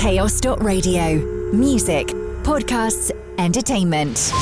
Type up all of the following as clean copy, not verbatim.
Chaos.radio. Music, podcasts, entertainment.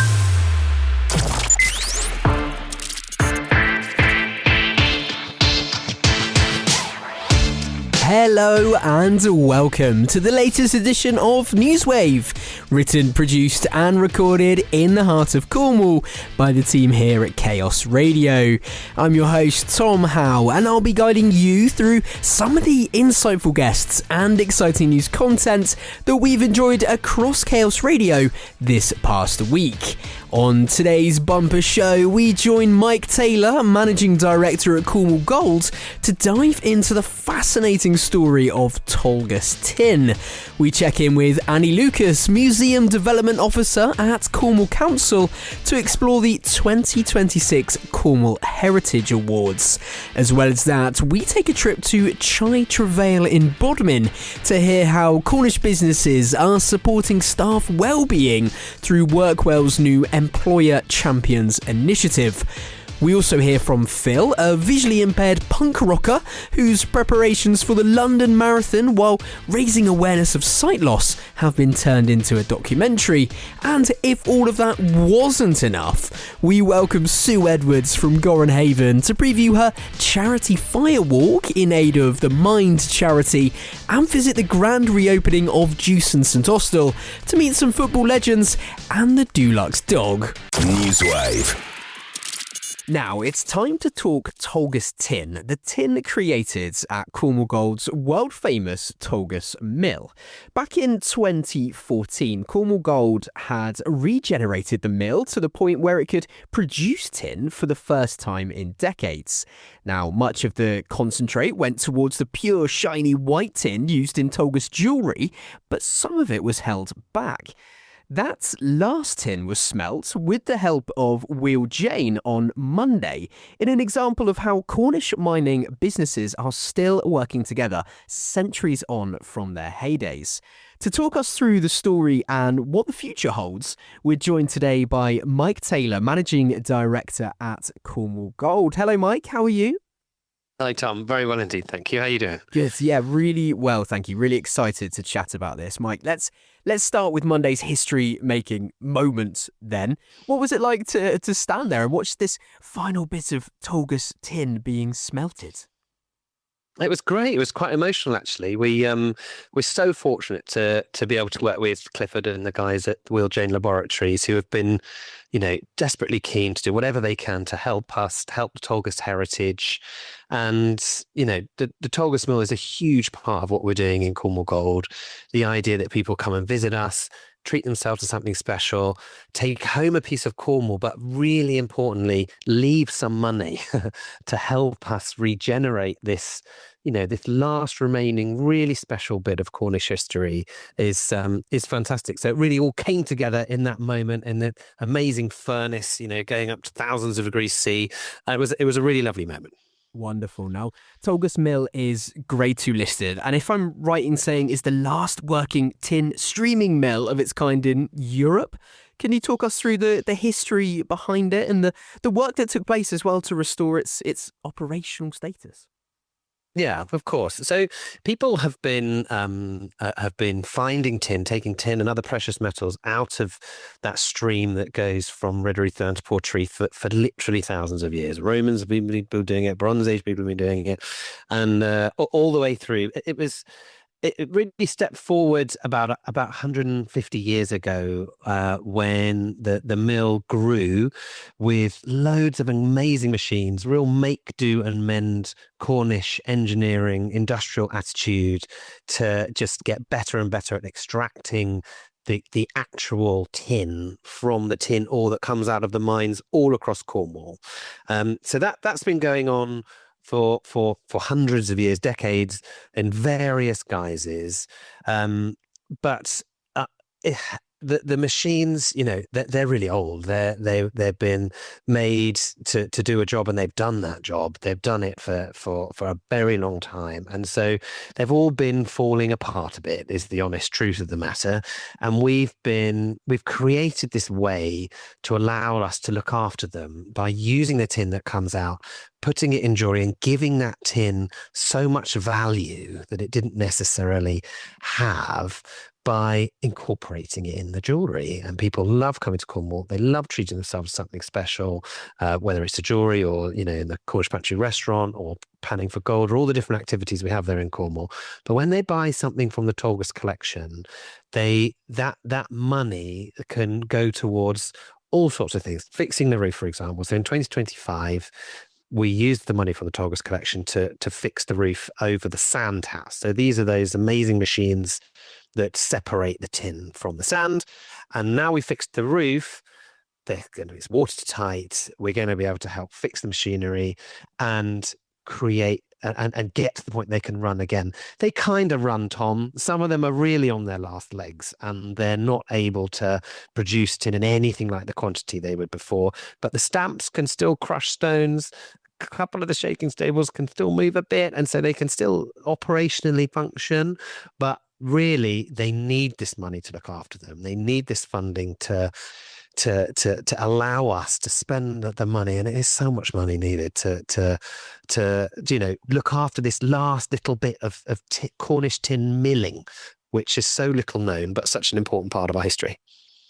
Hello and welcome to the latest edition of NEWSWAVE, written, produced and recorded in the heart of Cornwall by the team here at Chaos Radio. I'm your host Tom Howe, and I'll be guiding you through some of the insightful guests and exciting news content that we've enjoyed across Chaos Radio this past week. On today's bumper show, we join Mike Taylor, Managing Director at Cornwall Gold, to dive into the fascinating story of Tolgus Tin. We check in with Annie Lucas, Museum Development Officer at Cornwall Council, to explore the 2026 Cornwall Heritage Awards. As well as that, we take a trip to Chy Trevail in Bodmin to hear how Cornish businesses are supporting staff wellbeing through WorkWell's new Employer Champions initiative. We also hear from Phil, a visually impaired punk rocker whose preparations for the London Marathon while raising awareness of sight loss have been turned into a documentary. And if all of that wasn't enough, we welcome Sue Edwards from Gorran Haven to preview her charity fire walk in aid of the Mind charity and visit the grand reopening of Jewson St Austell to meet some football legends and the Dulux dog. NEWSWAVE. Now, it's time to talk Tolgus Tin, the tin created at Cornwall Gold's world-famous Tolgus Mill. Back in 2014, Cornwall Gold had regenerated the mill to the point where it could produce tin for the first time in decades. Now, much of the concentrate went towards the pure, shiny white tin used in Tolgus jewellery, but some of it was held back. That last tin was smelt with the help of Wheel Jane on Monday, in an example of how Cornish mining businesses are still working together centuries on from their heydays. To talk us through the story and what the future holds, we're joined today by Mike Taylor, Managing Director at Cornwall Gold. Hello, Mike. How are you? Hi, Tom. Very well indeed, thank you. How are you doing? Good. Yeah, really well, thank you. Really excited to chat about this. Mike, let's start with Monday's history-making moment then. What was it like to stand there and watch this final bit of Tolgus Tin being smelted? It was great. It was quite emotional, actually. We're so fortunate to be able to work with Clifford and the guys at Wheel Jane Laboratories, who have been, desperately keen to do whatever they can to help us, to help the Tolgus heritage. And, the Tolgus Mill is a huge part of what we're doing in Cornwall Gold. The idea that people come and visit us, treat themselves to something special, take home a piece of Cornwall, but really importantly, leave some money to help us regenerate this, this last remaining really special bit of Cornish history is fantastic. So it really all came together in that moment in the amazing furnace, going up to thousands of degrees C. It was a really lovely moment. Wonderful. Now, Tolgus Mill is Grade 2 listed, and if I'm right in saying is the last working tin streaming mill of its kind in Europe. Can you talk us through the history behind it and the work that took place as well to restore its operational status? Yeah, of course. So people have been finding tin, taking tin and other precious metals out of that stream that goes from Rydderith to Portree for literally thousands of years. Romans have been doing it, Bronze Age people have been doing it, and all the way through. It really stepped forward about 150 years ago when the mill grew with loads of amazing machines, real make, do and mend Cornish engineering, industrial attitude to just get better and better at extracting the actual tin from the tin ore that comes out of the mines all across Cornwall. So that's been going on for hundreds of years, decades, in various guises. But the machines, they're really old. They've been made to do a job, and they've done that job. They've done it for a very long time, and so they've all been falling apart a bit. Is the honest truth of the matter. And we've created this way to allow us to look after them by using the tin that comes out, putting it in jewelry, and giving that tin so much value that it didn't necessarily have, by incorporating it in the jewellery. And people love coming to Cornwall. They love treating themselves to something special, whether it's the jewellery or, in the Cornish Pantry restaurant, or panning for gold, or all the different activities we have there in Cornwall. But when they buy something from the Tolgus collection, that money can go towards all sorts of things. Fixing the roof, for example. So in 2025, we used the money from the Tolgus collection to fix the roof over the sand house. So these are those amazing machines that separate the tin from the sand. And now we fixed the roof, it's watertight. We're going to be able to help fix the machinery and create and get to the point they can run again. They kind of run, Tom. Some of them are really on their last legs, and they're not able to produce tin in anything like the quantity they would before. But the stamps can still crush stones. A couple of the shaking stables can still move a bit, and so they can still operationally function. But really, they need this money to look after them. They need this funding to allow us to spend the money, and it is so much money needed to look after this last little bit of Cornish tin milling, which is so little known but such an important part of our history.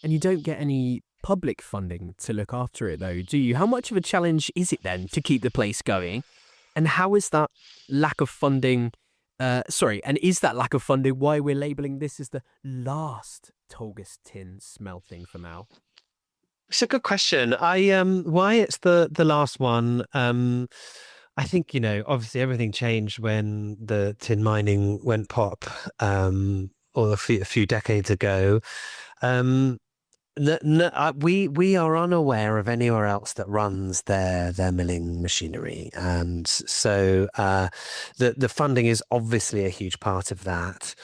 And you don't get any public funding to look after it, though, do you? How much of a challenge is it then to keep the place going? And how is that lack of funding? And is that lack of funding why we're labelling this as the last Tolgus Tin smelting for now? It's a good question. Why it's the last one? I think, obviously everything changed when the tin mining went pop, or a few decades ago. We are unaware of anywhere else that runs their milling machinery, and so the funding is obviously a huge part of that.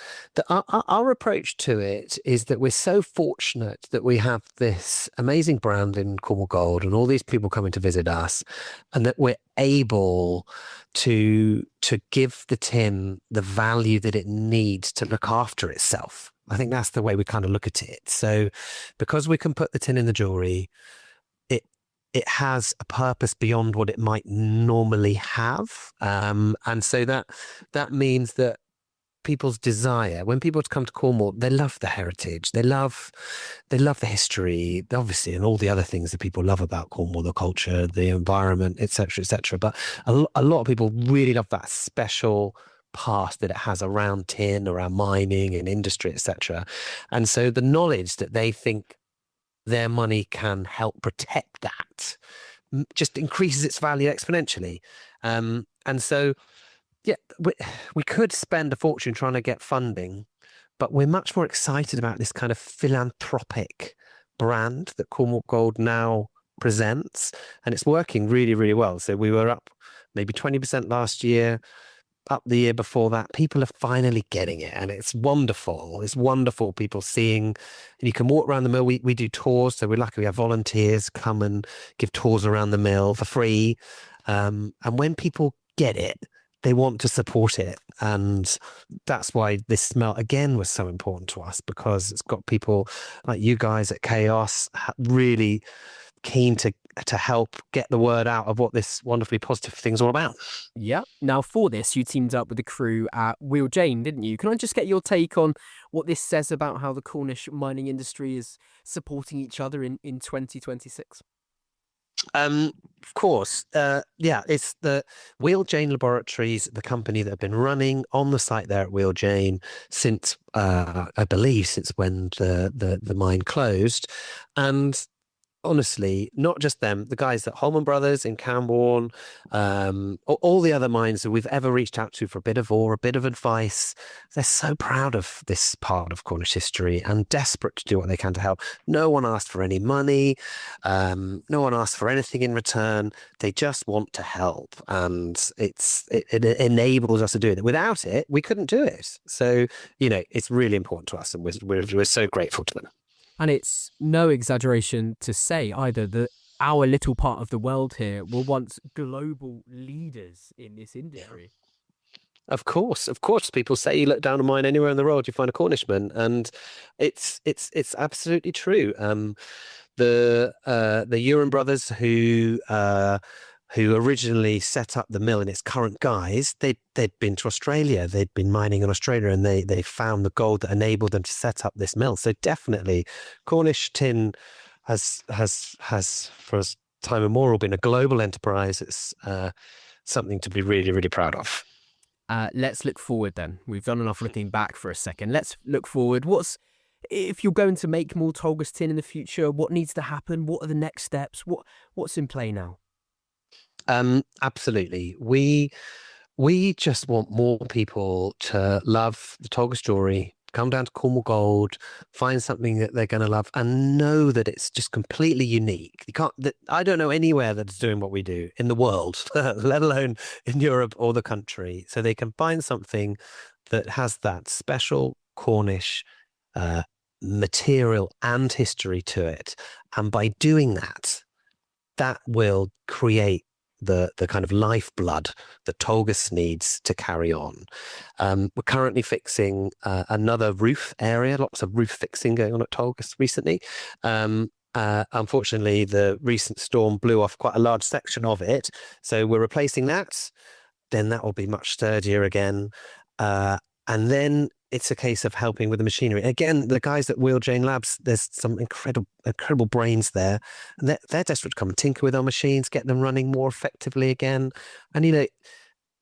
Our approach to it is that we're so fortunate that we have this amazing brand in Cornwall Gold and all these people coming to visit us, and that we're able to give the tin the value that it needs to look after itself. I think that's the way we kind of look at it. So because we can put the tin in the jewelry, it has a purpose beyond what it might normally have. And so that means that people's desire, when people come to Cornwall, they love the heritage, they love the history, obviously, and all the other things that people love about Cornwall, the culture, the environment, etc., etc. But a lot of people really love that special past that it has around tin, around mining and industry, etc. And so the knowledge that they think their money can help protect that just increases its value exponentially. And so, yeah, we could spend a fortune trying to get funding, but we're much more excited about this kind of philanthropic brand that Cornwall Gold now presents, and it's working really, really well. So we were up maybe 20% last year, up the year before that. People are finally getting it, and it's wonderful. It's wonderful, people seeing, and you can walk around the mill. We do tours, so we're lucky we have volunteers come and give tours around the mill for free. And when people get it, they want to support it. And that's why this smell, again, was so important to us, because it's got people like you guys at Chaos really keen to help get the word out of what this wonderfully positive thing's all about. Yeah. Now, for this, you teamed up with the crew at Wheel Jane, didn't you? Can I just get your take on what this says about how the Cornish mining industry is supporting each other in 2026? Of course. It's the Wheel Jane Laboratories, the company that have been running on the site there at Wheel Jane since, I believe, since when the mine closed. And honestly, not just them, the guys at Holman Brothers in Camborne, all the other mines that we've ever reached out to for a bit of ore, a bit of advice, they're so proud of this part of Cornish history and desperate to do what they can to help. No one asked for any money. No one asked for anything in return. They just want to help, and it enables us to do it. Without it, we couldn't do it. So, it's really important to us, and we're so grateful to them. And it's no exaggeration to say either that our little part of the world here were once global leaders in this industry. Of course. People say you look down a mine anywhere in the world, you find a Cornishman, and it's absolutely true. The Uren brothers who originally set up the mill in its current guise, they'd been to Australia, they'd been mining in Australia, and they found the gold that enabled them to set up this mill. So definitely, Cornish tin has for as time immemorial been a global enterprise. It's something to be really, really proud of. Let's look forward then. We've done enough looking back for a second. Let's look forward. If you're going to make more Tolgus Tin in the future, what needs to happen? What are the next steps? What's in play now? Absolutely. We just want more people to love the Tolgus jewellery, come down to Cornwall Gold, find something that they're going to love, and know that it's just completely unique. I don't know anywhere that's doing what we do in the world, let alone in Europe or the country. So they can find something that has that special Cornish material and history to it. And by doing that, that will create the kind of lifeblood that Tolgus needs to carry on. We're currently fixing another roof area, lots of roof fixing going on at Tolgus recently. Unfortunately, the recent storm blew off quite a large section of it. So we're replacing that. Then that will be much sturdier again. And then it's a case of helping with the machinery. Again, the guys at Wheel Jane Labs, there's some incredible brains there. And they're desperate to come and tinker with our machines, get them running more effectively again. And,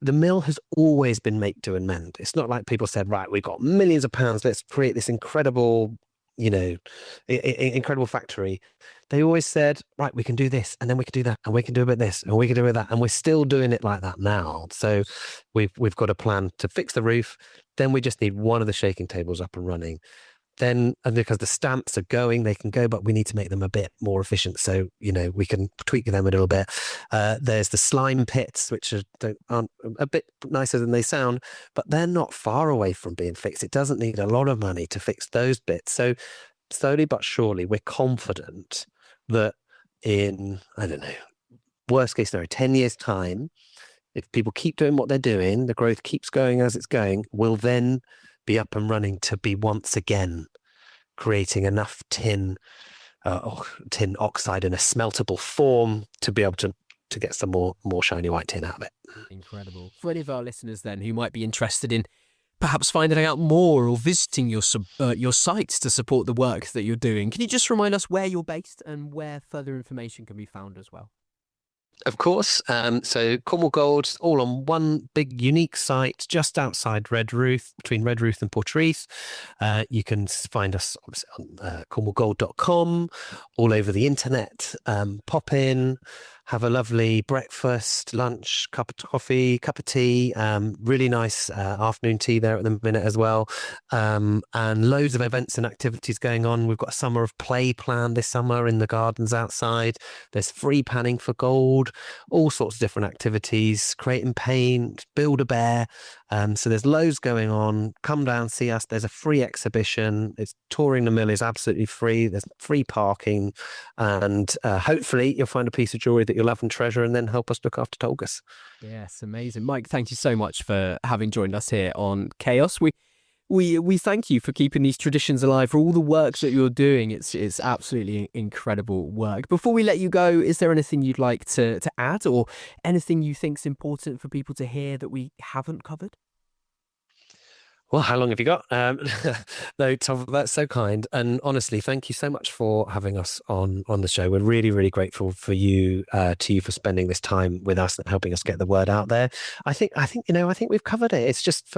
the mill has always been make, do and mend. It's not like people said, right, we've got millions of pounds, let's create this incredible, incredible factory. They always said, right, we can do this, and then we can do that, and we can do a bit this, and we can do a bit that. And we're still doing it like that now. So we've got a plan to fix the roof. Then we just need one of the shaking tables up and running. Then, and because the stamps are going, they can go, but we need to make them a bit more efficient. So, we can tweak them a little bit. There's the slime pits, which aren't a bit nicer than they sound, but they're not far away from being fixed. It doesn't need a lot of money to fix those bits. So slowly but surely, we're confident that in, I don't know, worst case scenario, 10 years time, if people keep doing what they're doing, the growth keeps going as it's going, we'll then be up and running to be once again creating enough tin oxide in a smeltable form to be able to get some more shiny white tin out of it. Incredible. For any of our listeners then who might be interested in perhaps finding out more or visiting your sites to support the work that you're doing, can you just remind us where you're based and where further information can be found as well? Of course. So Cornwall Gold, all on one big unique site just outside Redruth, between Redruth and Portreath. You can find us obviously on cornwallgold.com, all over the internet. Pop in, have a lovely breakfast, lunch, cup of coffee, cup of tea, really nice afternoon tea there at the minute as well. And loads of events and activities going on. We've got a summer of play planned this summer in the gardens outside. There's free panning for gold, all sorts of different activities, creating paint, build a bear. So there's loads going on. Come down, see us. There's a free exhibition. Touring the mill is absolutely free. There's free parking. And hopefully you'll find a piece of jewellery that you'll love and treasure and then help us look after Tolgus. Yes, amazing. Mike, thank you so much for having joined us here on Chaos. We thank you for keeping these traditions alive, for all the work that you're doing. It's absolutely incredible work. Before we let you go, is there anything you'd like to add or anything you think's important for people to hear that we haven't covered? Well, how long have you got? No, Tom, that's so kind. And honestly, thank you so much for having us on the show. We're really, really grateful for you for spending this time with us and helping us get the word out there. I think we've covered it. It's just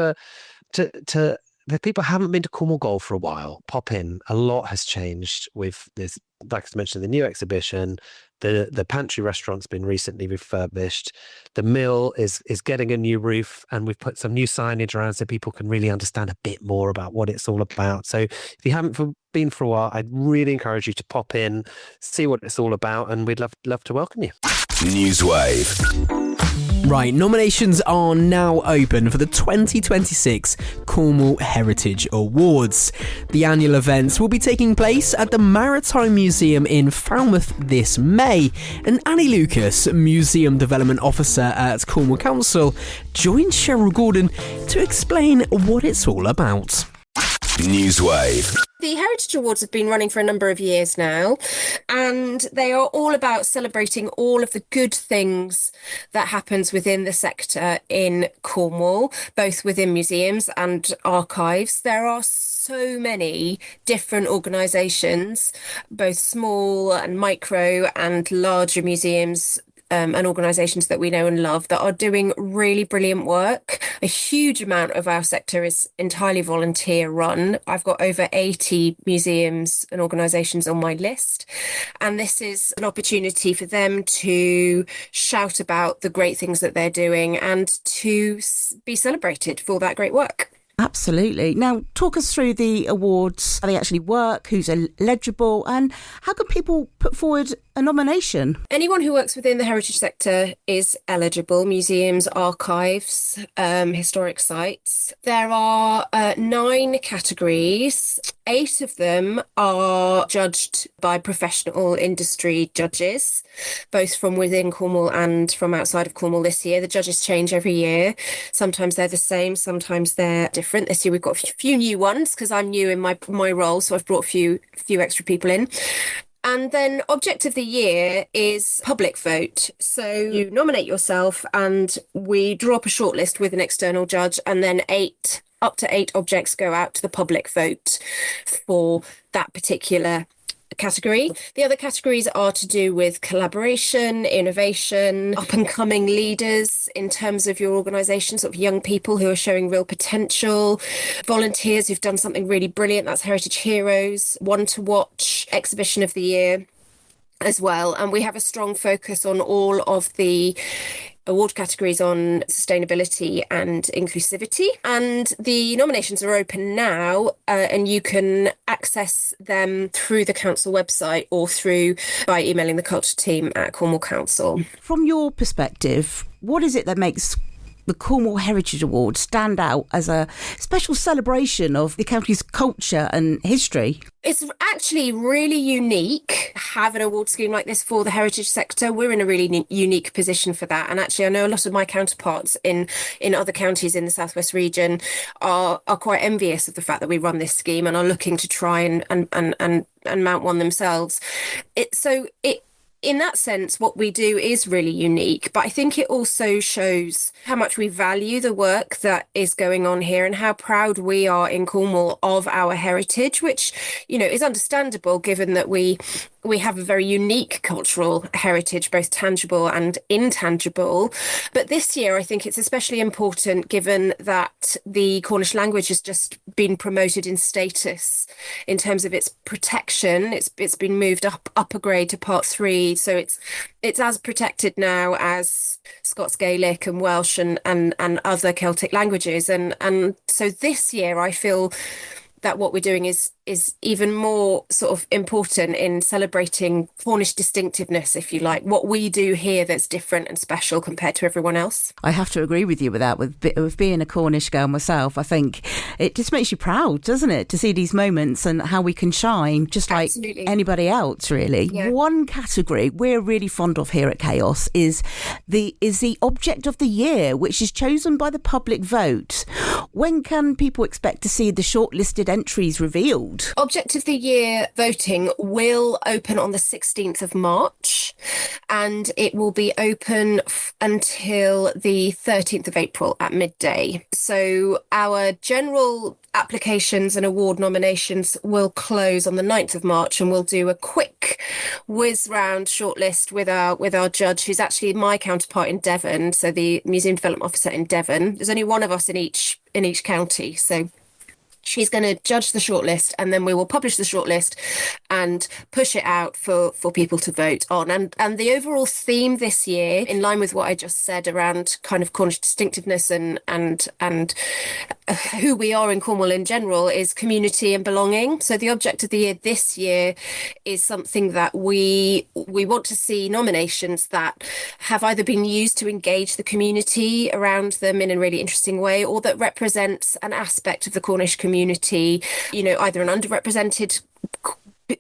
if people haven't been to Cornwall Gold for a while, pop in. A lot has changed with this, like I mentioned, the new exhibition. The pantry restaurant's been recently refurbished. The mill is getting a new roof, and we've put some new signage around so people can really understand a bit more about what it's all about. So if you haven't been for a while, I'd really encourage you to pop in, see what it's all about, and we'd love to welcome you. NEWSWAVE. Right, nominations are now open for the 2026 Cornwall Heritage Awards. The annual events will be taking place at the Maritime Museum in Falmouth this May, and Annie Lucas, Museum Development Officer at Cornwall Council, joined Cheryl Gordon to explain what it's all about. NEWSWAVE. The Heritage Awards have been running for a number of years now, and they are all about celebrating all of the good things that happens within the sector in Cornwall, both within museums and archives. There are so many different organisations, both small and micro and larger museums, and organisations that we know and love that are doing really brilliant work. A huge amount of our sector is entirely volunteer run. I've got over 80 museums and organisations on my list, and this is an opportunity for them to shout about the great things that they're doing and to be celebrated for that great work. Absolutely. Now, talk us through the awards, how they actually work, who's eligible, and how can people put forward a nomination? Anyone who works within the heritage sector is eligible. Museums, archives, historic sites. There are 9 categories. 8 of them are judged by professional industry judges, both from within Cornwall and from outside of Cornwall this year. The judges change every year. Sometimes they're the same, sometimes they're different. This year we've got a few new ones because I'm new in my role, so I've brought a few extra people in. And then object of the year is public vote. So you nominate yourself and we draw up a shortlist with an external judge, and then up to 8 objects go out to the public vote for that particular category. The other categories are to do with collaboration, innovation, up-and-coming leaders in terms of your organisation, sort of young people who are showing real potential, volunteers who've done something really brilliant, that's Heritage Heroes, one to watch, exhibition of the year as well. And we have a strong focus on all of the award categories on sustainability and inclusivity, and the nominations are open now, and you can access them through the council website or by emailing the culture team at Cornwall Council. From your perspective, what is it that makes the Cornwall Heritage Awards stand out as a special celebration of the county's culture and history? It's actually really unique to have an award scheme like this for the heritage sector. We're in a really unique position for that. And actually, I know a lot of my counterparts in other counties in the Southwest region are quite envious of the fact that we run this scheme and are looking to try and mount one themselves. In that sense, what we do is really unique, but I think it also shows how much we value the work that is going on here and how proud we are in Cornwall of our heritage, which, is understandable given that we have a very unique cultural heritage, both tangible and intangible. But this year, I think it's especially important given that the Cornish language has just been promoted in status in terms of its protection. It's been moved up a grade to Part 3. So it's as protected now as Scots Gaelic and Welsh and other Celtic languages. And so this year, I feel that what we're doing is even more sort of important in celebrating Cornish distinctiveness, if you like, what we do here that's different and special compared to everyone else. I have to agree with you with that. With being a Cornish girl myself, I think it just makes you proud, doesn't it, to see these moments and how we can shine just like Absolutely. Anybody else, really. Yeah. One category we're really fond of here at Chaos is the object of the year, which is chosen by the public vote. When can people expect to see the shortlisted entries revealed? Object of the Year voting will open on the 16th of March, and it will be open until the 13th of April at midday. So our general applications and award nominations will close on the 9th of March, and we'll do a quick whiz round shortlist with our judge, who's actually my counterpart in Devon, so the Museum Development Officer in Devon. There's only one of us in each county, so she's going to judge the shortlist, and then we will publish the shortlist and push it out for people to vote on. And the overall theme this year, in line with what I just said around kind of Cornish distinctiveness and who we are in Cornwall in general, is community and belonging. So the object of the year this year is something that we want to see nominations that have either been used to engage the community around them in a really interesting way, or that represents an aspect of the Cornish community, either an underrepresented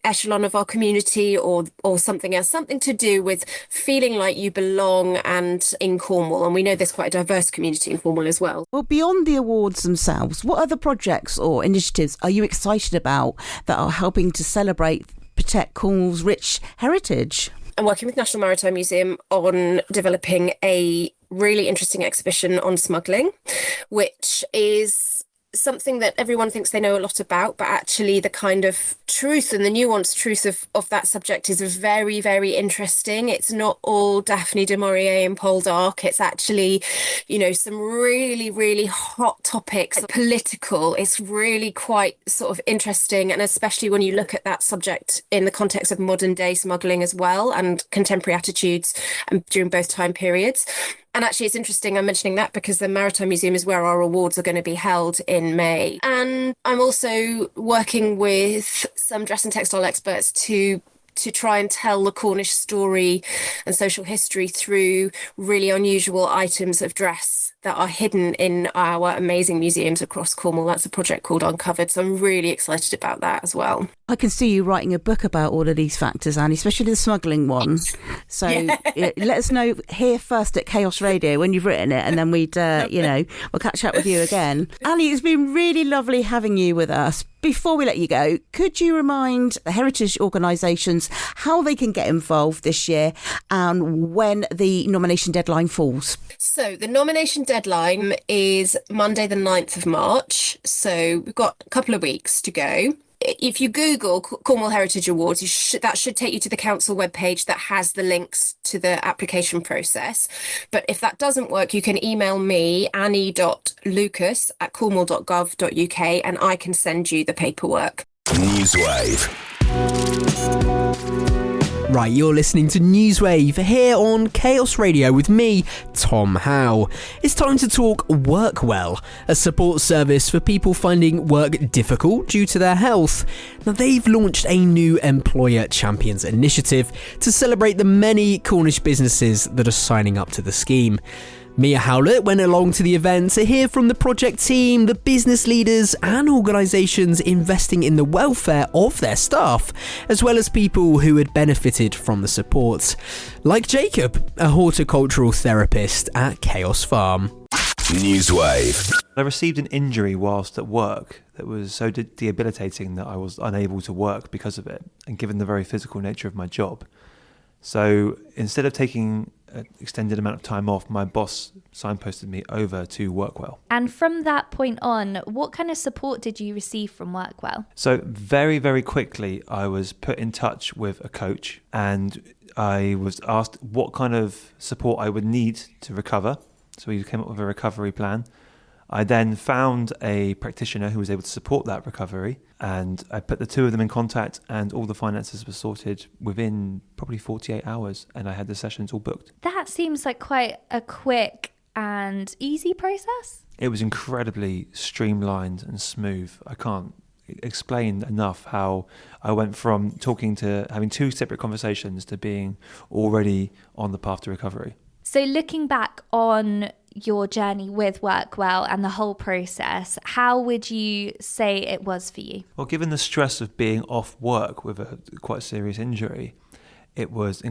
echelon of our community or something else, something to do with feeling like you belong and in Cornwall. And we know there's quite a diverse community in Cornwall as well. Well, beyond the awards themselves, what other projects or initiatives are you excited about that are helping to celebrate, protect Cornwall's rich heritage? I'm working with National Maritime Museum on developing a really interesting exhibition on smuggling, which is something that everyone thinks they know a lot about, but actually the kind of truth and the nuanced truth of that subject is very, very interesting. It's not all Daphne du Maurier and Poldark. It's actually, some really, really hot topics, political. It's really quite sort of interesting. And especially when you look at that subject in the context of modern day smuggling as well, and contemporary attitudes during both time periods. And actually, it's interesting I'm mentioning that because the Maritime Museum is where our awards are going to be held in May. And I'm also working with some dress and textile experts to try and tell the Cornish story and social history through really unusual items of dress that are hidden in our amazing museums across Cornwall. That's a project called Uncovered. So I'm really excited about that as well. I can see you writing a book about all of these factors, Annie, especially the smuggling one. So let us know here first at Chaos Radio when you've written it, and then we'll catch up with you again. Annie, it's been really lovely having you with us. Before we let you go, could you remind the heritage organisations how they can get involved this year and when the nomination deadline falls? So the nomination deadline is Monday the 9th of March. So we've got a couple of weeks to go. If you Google Cornwall Heritage Awards, that should take you to the council webpage that has the links to the application process. But if that doesn't work, you can email me, annie.lucas@cornwall.gov.uk, and I can send you the paperwork. NEWSWAVE. Right, you're listening to NEWSWAVE here on Chaos Radio with me, Tom Howe. It's time to talk WorkWell, a support service for people finding work difficult due to their health. Now, they've launched a new Employer Champions initiative to celebrate the many Cornish businesses that are signing up to the scheme. Mia Howlett went along to the event to hear from the project team, the business leaders and organisations investing in the welfare of their staff, as well as people who had benefited from the support, like Jacob, a horticultural therapist at Chaos Farm. NEWSWAVE. I received an injury whilst at work that was so debilitating that I was unable to work because of it, and given the very physical nature of my job. So instead of taking an extended amount of time off, my boss signposted me over to WorkWell. And from that point on, what kind of support did you receive from WorkWell? So very, very quickly, I was put in touch with a coach, and I was asked what kind of support I would need to recover. So we came up with a recovery plan. I then found a practitioner who was able to support that recovery, and I put the two of them in contact, and all the finances were sorted within probably 48 hours, and I had the sessions all booked. That seems like quite a quick and easy process. It was incredibly streamlined and smooth. I can't explain enough how I went from talking to having two separate conversations to being already on the path to recovery. So looking back on your journey with WorkWell and the whole process, how would you say it was for you? Well, given the stress of being off work with a quite serious injury, it was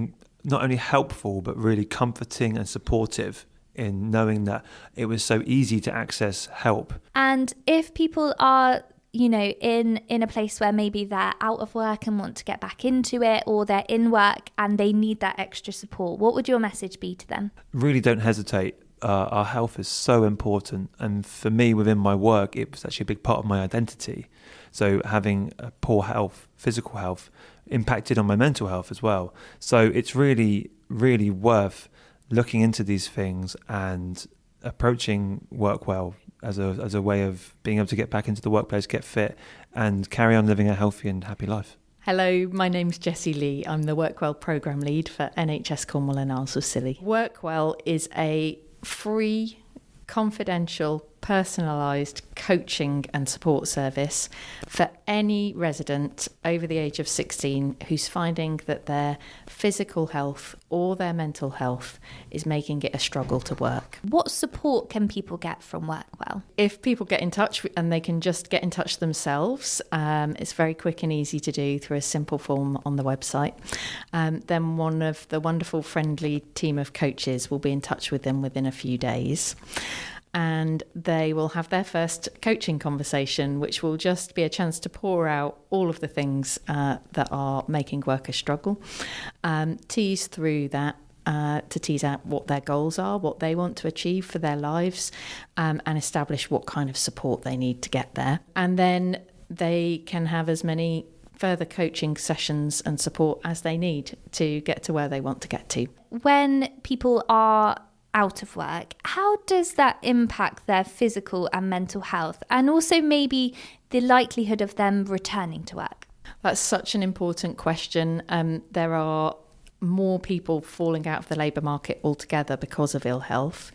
not only helpful but really comforting and supportive in knowing that it was so easy to access help. And if people are in a place where maybe they're out of work and want to get back into it, or they're in work and they need that extra support, what would your message be to them? Really don't hesitate. Our health is so important, and for me within my work it was actually a big part of my identity. So having a poor health, physical health, impacted on my mental health as well. So it's really, really worth looking into these things and approaching WorkWell as a way of being able to get back into the workplace, get fit and carry on living a healthy and happy life. Hello, my name's Jessie Lee. I'm the WorkWell Programme Lead for NHS Cornwall and Isles of Scilly. WorkWell is a free, confidential, personalised coaching and support service for any resident over the age of 16 who's finding that their physical health or their mental health is making it a struggle to work. What support can people get from WorkWell? If people get in touch, and they can just get in touch themselves, it's very quick and easy to do through a simple form on the website. Then one of the wonderful, friendly team of coaches will be in touch with them within a few days. And they will have their first coaching conversation, which will just be a chance to pour out all of the things that are making workers struggle, tease through that, to tease out what their goals are, what they want to achieve for their lives, and establish what kind of support they need to get there. And then they can have as many further coaching sessions and support as they need to get to where they want to get to. When people are out of work, how does that impact their physical and mental health, and also maybe the likelihood of them returning to work? That's such an important question. There are more people falling out of the labour market altogether because of ill health,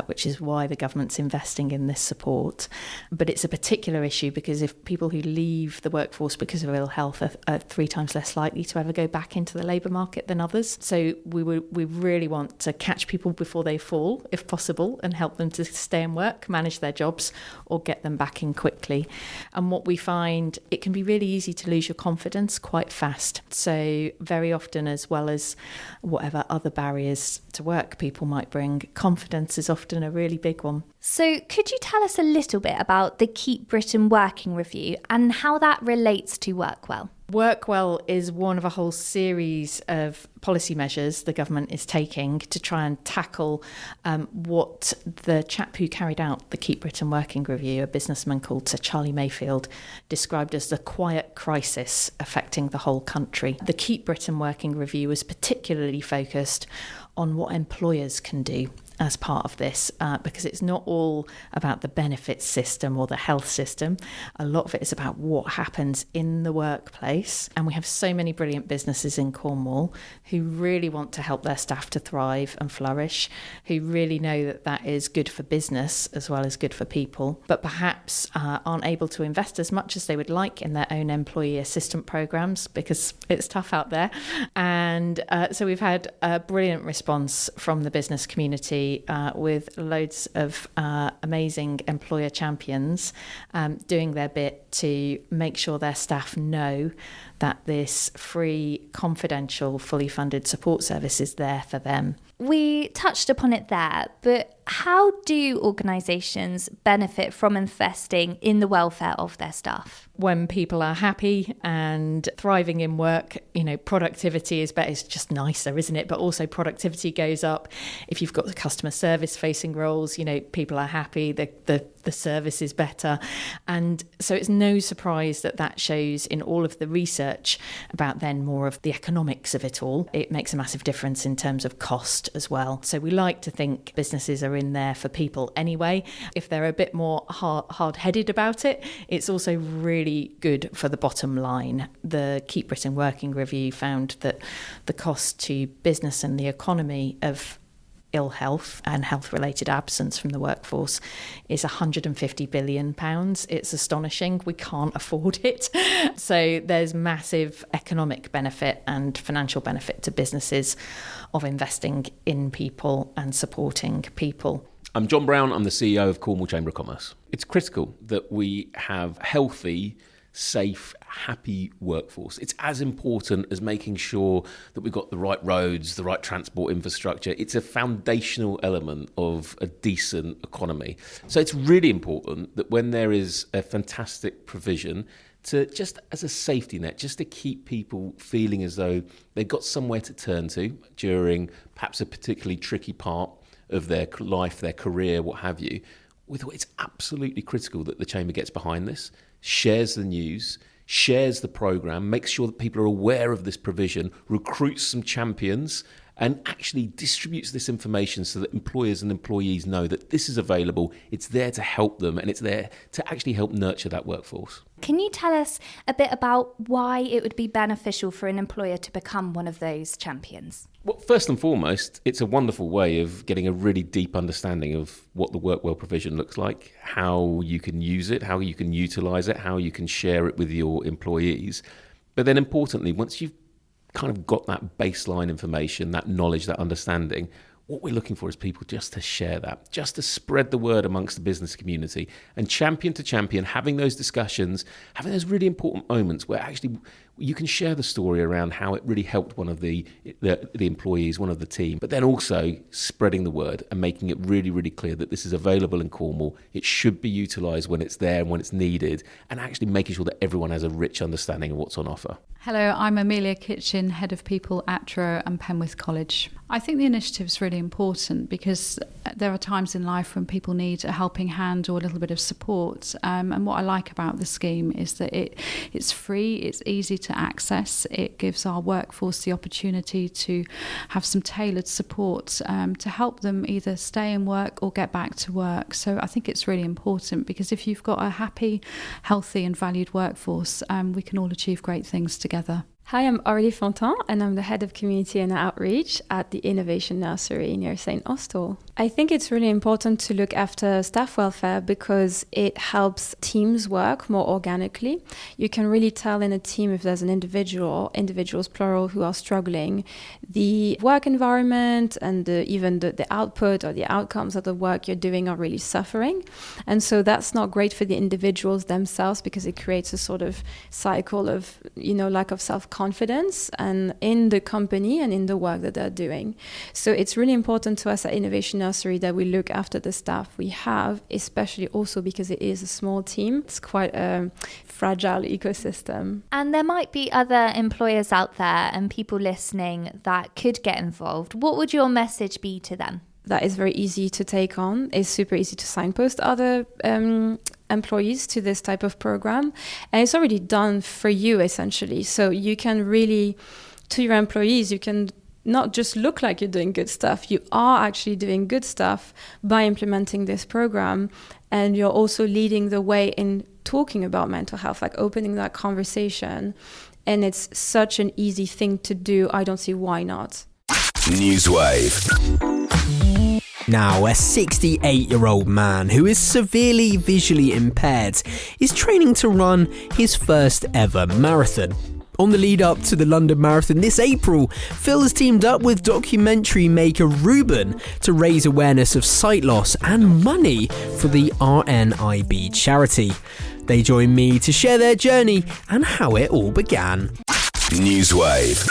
which is why the government's investing in this support. But it's a particular issue because if people who leave the workforce because of ill health are 3 times less likely to ever go back into the labour market than others. So we really want to catch people before they fall, if possible, and help them to stay and work, manage their jobs, or get them back in quickly. And what we find, it can be really easy to lose your confidence quite fast. So very often, as well as whatever other barriers to work people might bring, confidence is often a really big one. So could you tell us a little bit about the Keep Britain Working Review and how that relates to WorkWell? WorkWell is one of a whole series of policy measures the government is taking to try and tackle what the chap who carried out the Keep Britain Working Review, a businessman called Sir Charlie Mayfield, described as the quiet crisis affecting the whole country. The Keep Britain Working Review was particularly focused on what employers can do as part of this, because it's not all about the benefits system or the health system. A lot of it is about what happens in the workplace. And we have so many brilliant businesses in Cornwall who really want to help their staff to thrive and flourish, who really know that that is good for business as well as good for people, but perhaps aren't able to invest as much as they would like in their own employee assistant programs because it's tough out there. And so we've had a brilliant response from the business community, with loads of amazing employer champions doing their bit to make sure their staff know that this free, confidential, fully funded support service is there for them. We touched upon it there, but how do organisations benefit from investing in the welfare of their staff? When people are happy and thriving in work, productivity is better. It's just nicer, isn't it? But also productivity goes up. If you've got the customer service facing roles, people are happy, the service is better. And so it's no surprise that shows in all of the research about then more of the economics of it all. It makes a massive difference in terms of cost as well. So we like to think businesses are in there for people anyway. If they're a bit more hard-headed about it, it's also really good for the bottom line. The Keep Britain Working Review found that the cost to business and the economy of ill health and health-related absence from the workforce is £150 billion. It's astonishing. We can't afford it. So there's massive economic benefit and financial benefit to businesses of investing in people and supporting people. I'm John Brown. I'm the CEO of Cornwall Chamber of Commerce. It's critical that we have healthy, safe, happy workforce. It's as important as making sure that we've got the right roads, the right transport infrastructure. It's a foundational element of a decent economy. So it's really important that when there is a fantastic provision, to just as a safety net, just to keep people feeling as though they've got somewhere to turn to during perhaps a particularly tricky part of their life, their career, what have you. It's absolutely critical that the Chamber gets behind this, shares the news, shares the programme, makes sure that people are aware of this provision, recruits some champions, and actually distributes this information so that employers and employees know that this is available, it's there to help them, and it's there to actually help nurture that workforce. Can you tell us a bit about why it would be beneficial for an employer to become one of those champions? Well, first and foremost, it's a wonderful way of getting a really deep understanding of what the WorkWell provision looks like, how you can use it, how you can utilise it, how you can share it with your employees. But then importantly, once you've kind of got that baseline information, that knowledge, that understanding, what we're looking for is people just to share that, just to spread the word amongst the business community, and champion to champion, having those discussions, having those really important moments where actually you can share the story around how it really helped one of the employees, one of the team, but then also spreading the word and making it really, really clear that this is available in Cornwall. It should be utilised when it's there and when it's needed, and actually making sure that everyone has a rich understanding of what's on offer. Hello, I'm Amelia Kitchen, Head of People at Truro and Penwith College. I think the initiative is really important because there are times in life when people need a helping hand or a little bit of support. And what I like about the scheme is that it's free, it's easy to access. It gives our workforce the opportunity to have some tailored support to help them either stay in work or get back to work. So I think it's really important because if you've got a happy, healthy and valued workforce, we can all achieve great things together. Hi, I'm Aurélie Fontan and I'm the Head of Community and Outreach at the Innovation Nursery near St Austell. I think it's really important to look after staff welfare because it helps teams work more organically. You can really tell in a team if there's an individuals plural, who are struggling. The work environment and even the output or the outcomes of the work you're doing are really suffering. And so that's not great for the individuals themselves because it creates a sort of cycle of, lack of self-confidence and in the company and in the work that they're doing. So it's really important to us at Innovation Nursery that we look after the staff we have, especially also because it is a small team. It's quite a fragile ecosystem. And there might be other employers out there and people listening that could get involved. What would your message be to them? That is very easy to take on. It's super easy to signpost other employees to this type of program. And it's already done for you, essentially. So you can really, to your employees, you can not just look like you're doing good stuff. You are actually doing good stuff by implementing this program. And you're also leading the way in talking about mental health, like opening that conversation. And it's such an easy thing to do. I don't see why not. NEWSWAVE. Now, a 68-year-old man who is severely visually impaired is training to run his first ever marathon. On the lead up to the London Marathon this April, Phil has teamed up with documentary maker Ruben to raise awareness of sight loss and money for the RNIB charity. They join me to share their journey and how it all began. NEWSWAVE.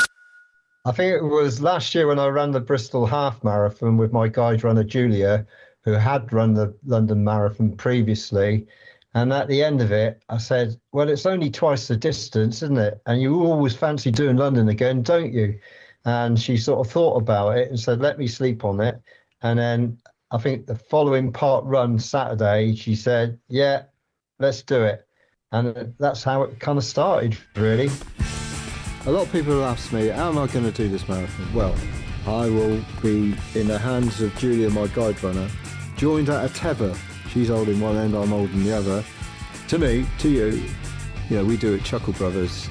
I think it was last year when I ran the Bristol Half Marathon with my guide runner Julia, who had run the London Marathon previously. And at the end of it, I said, well, it's only twice the distance, isn't it? And you always fancy doing London again, don't you? And she sort of thought about it and said, let me sleep on it. And then I think the following part run Saturday, she said, yeah, let's do it. And that's how it kind of started, really. A lot of people have asked me, how am I going to do this marathon? Well, I will be in the hands of Julia, my guide runner, joined at a tether. She's holding one end, I'm holding the other. To me, to you, we do it Chuckle Brothers.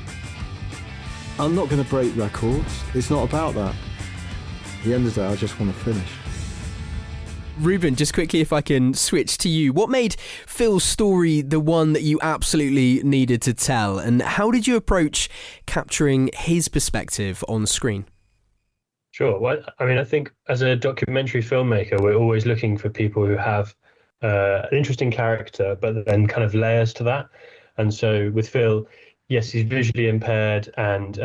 I'm not going to break records. It's not about that. At the end of the day, I just want to finish. Ruben, just quickly, if I can switch to you, what made Phil's story the one that you absolutely needed to tell, and how did you approach capturing his perspective on screen? Sure. Well, I think as a documentary filmmaker, we're always looking for people who have an interesting character, but then kind of layers to that. And so with Phil, yes, he's visually impaired and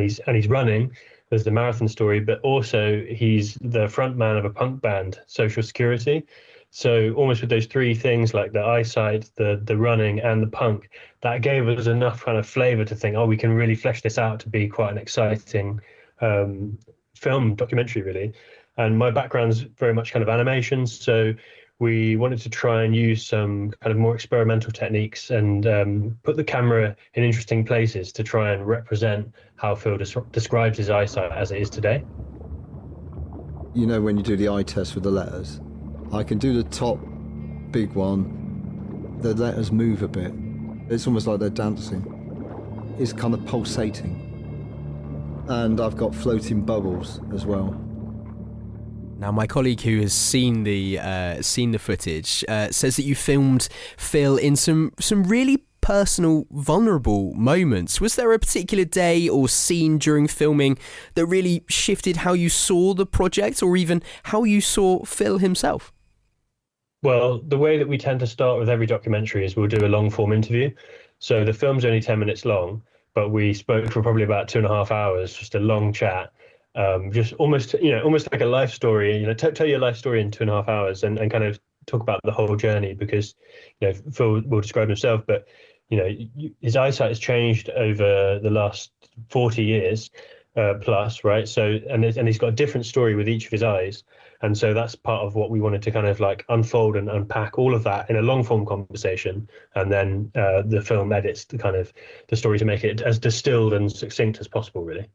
he's running. There's the marathon story, but also he's the front man of a punk band, Social Security. So almost with those three things, like the eyesight, the running and the punk, that gave us enough kind of flavour to think, we can really flesh this out to be quite an exciting film documentary, really. And my background's very much kind of animation, so we wanted to try and use some kind of more experimental techniques and put the camera in interesting places to try and represent how Phil describes his eyesight as it is today. When you do the eye test with the letters, I can do the top big one. The letters move a bit. It's almost like they're dancing. It's kind of pulsating. And I've got floating bubbles as well. Now, my colleague who has seen the footage says that you filmed Phil in some really personal, vulnerable moments. Was there a particular day or scene during filming that really shifted how you saw the project, or even how you saw Phil himself? Well, the way that we tend to start with every documentary is we'll do a long form interview. So the film's only 10 minutes long, but we spoke for probably about 2.5 hours, just a long chat. Just almost like a life story, tell your life story in 2.5 hours and kind of talk about the whole journey, because, Phil will describe himself, but, his eyesight has changed over the last 40 years plus, right? So, and he's got a different story with each of his eyes. And so that's part of what we wanted to kind of like unfold and unpack all of that in a long form conversation. And then the film edits the story to make it as distilled and succinct as possible, really.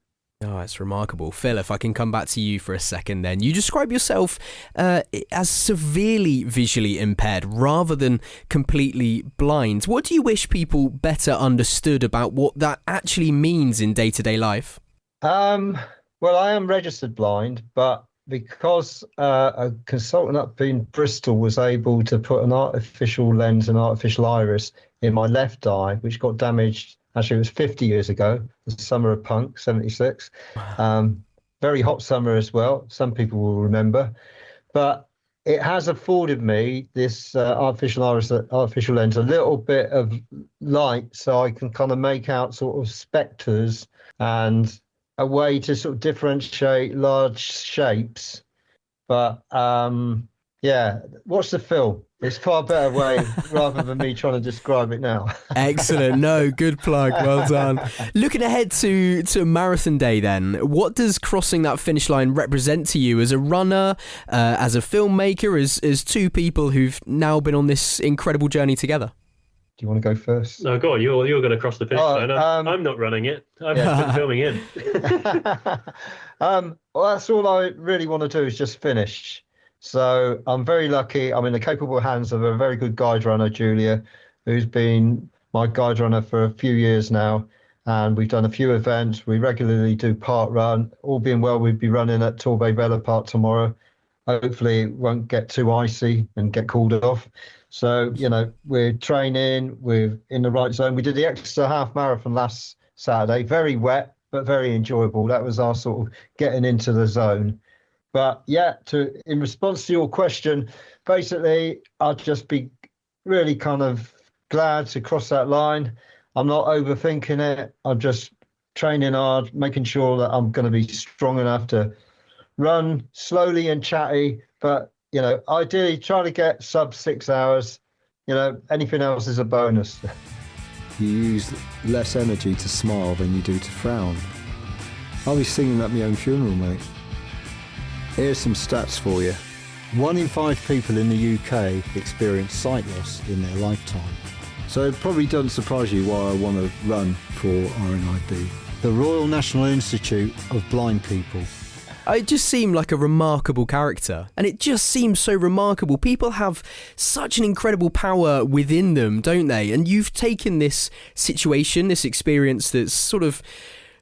Oh, it's remarkable. Phil, if I can come back to you for a second then. You describe yourself as severely visually impaired rather than completely blind. What do you wish people better understood about what that actually means in day-to-day life? Well, I am registered blind, but because a consultant up in Bristol was able to put an artificial lens and artificial iris in my left eye, which got damaged. Actually, it was 50 years ago, the summer of punk, 76. Very hot summer as well. Some people will remember. But it has afforded me, this artificial iris, artificial lens, a little bit of light so I can kind of make out sort of spectres and a way to sort of differentiate large shapes. But yeah, watch the film. It's far better way rather than me trying to describe it now. Excellent. No, good plug. Well done. Looking ahead to Marathon Day then, what does crossing that finish line represent to you as a runner, as a filmmaker, as two people who've now been on this incredible journey together? Do you want to go first? No, go on. You're going to cross the finish line. I'm not running it. I've been filming it. Well, that's all I really want to do is just finish. So I'm very lucky. I'm in the capable hands of a very good guide runner, Julia, who's been my guide runner for a few years now. And we've done a few events. We regularly do park run. All being well, we'd be running at Torbay Villa Park tomorrow. Hopefully it won't get too icy and get called off. So, we're training, we're in the right zone. We did the Exeter half marathon last Saturday, very wet, but very enjoyable. That was our sort of getting into the zone. But yeah, in response to your question, basically, I'd just be really kind of glad to cross that line. I'm not overthinking it. I'm just training hard, making sure that I'm going to be strong enough to run slowly and chatty, but ideally try to get sub 6 hours. Anything else is a bonus. You use less energy to smile than you do to frown. I'll be singing at my own funeral, mate. Here's some stats for you. 1 in 5 people in the UK experience sight loss in their lifetime. So it probably doesn't surprise you why I want to run for RNIB. The Royal National Institute of Blind People. It just seemed like a remarkable character, and it just seems so remarkable. People have such an incredible power within them, don't they? And you've taken this situation, this experience that's sort of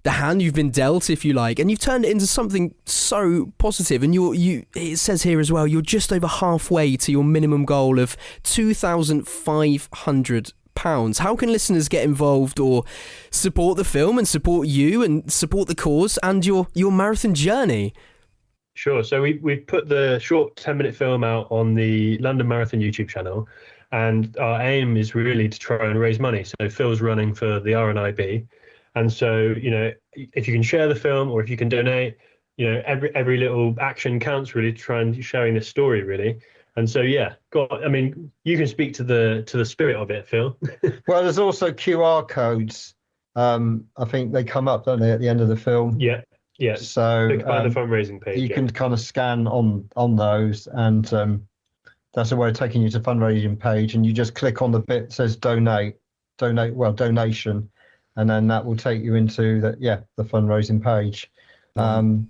the hand you've been dealt, if you like, and you've turned it into something so positive. And it says here as well, you're just over halfway to your minimum goal of £2,500. How can listeners get involved or support the film and support you and support the cause and your marathon journey? Sure. So we've put the short 10-minute film out on the London Marathon YouTube channel, and our aim is really to try and raise money. So Phil's running for the RNIB. And so, if you can share the film or if you can donate, every little action counts really to try and sharing this story really. And so, yeah, you can speak to the spirit of it, Phil. Well, there's also QR codes. I think they come up, don't they, at the end of the film? Yeah. So by the fundraising page. You can kind of scan on those, and that's a way of taking you to fundraising page, and you just click on the bit that says donation, and then that will take you into the fundraising page.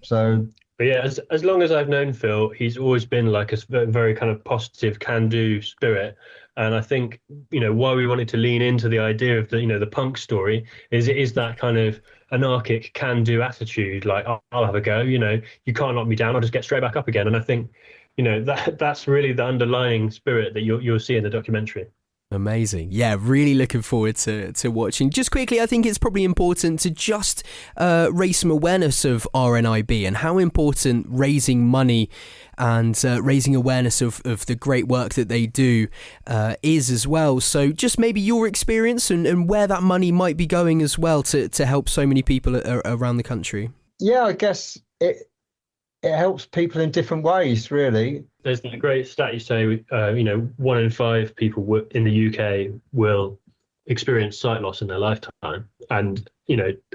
So But yeah, as long as I've known Phil, he's always been like a very kind of positive, can-do spirit. And I think, why we wanted to lean into the idea of the punk story is it is that kind of anarchic, can-do attitude. Like, I'll have a go. You can't knock me down. I'll just get straight back up again. And I think, that's really the underlying spirit that you'll see in the documentary. Amazing. Yeah, really looking forward to watching. Just quickly, I think it's probably important to just raise some awareness of RNIB and how important raising money and raising awareness of the great work that they do is as well. So just maybe your experience and where that money might be going as well to help so many people around the country. Yeah, I guess it helps people in different ways, really. There's that great stat you say, 1 in 5 people in the UK will experience sight loss in their lifetime. And,